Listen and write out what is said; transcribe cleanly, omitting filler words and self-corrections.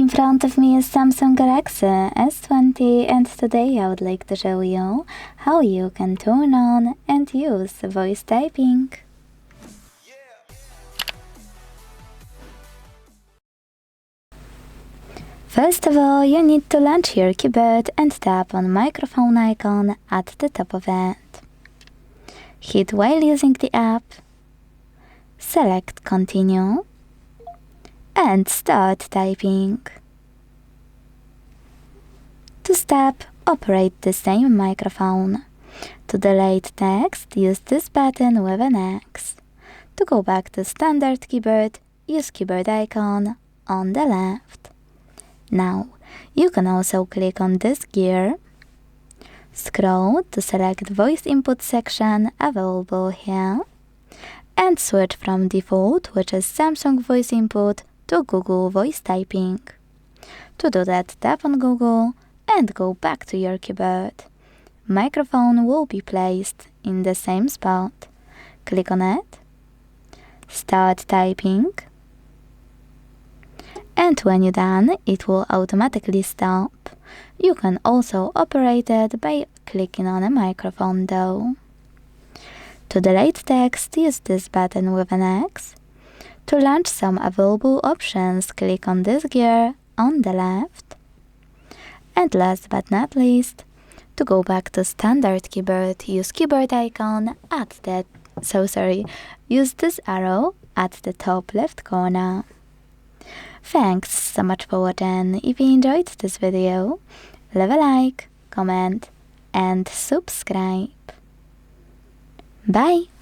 In front of me is Samsung Galaxy S20 and today I would like to show you how you can turn on and use voice typing. First of all, you need to launch your keyboard and tap on microphone icon at the top of it. Hit while using the app, select continue and start typing. To stop, operate the same microphone. To delete text, use this button with an X. To go back to standard keyboard, use keyboard icon on the left. Now, you can also click on this gear, scroll to select voice input section available here, and switch from default, which is Samsung voice input, to Google voice typing. To do that, tap on Google and go back to your keyboard. Microphone will be placed in the same spot. Click on it, start typing, and when you're done, it will automatically stop. You can also operate it by clicking on a microphone though. To delete text, use this button with an X. To launch some available options, click on this gear on the left. And last but not least, to go back to standard keyboard, use keyboard icon use this arrow at the top left corner. Thanks so much for watching. If you enjoyed this video, leave a like, comment and subscribe. Bye!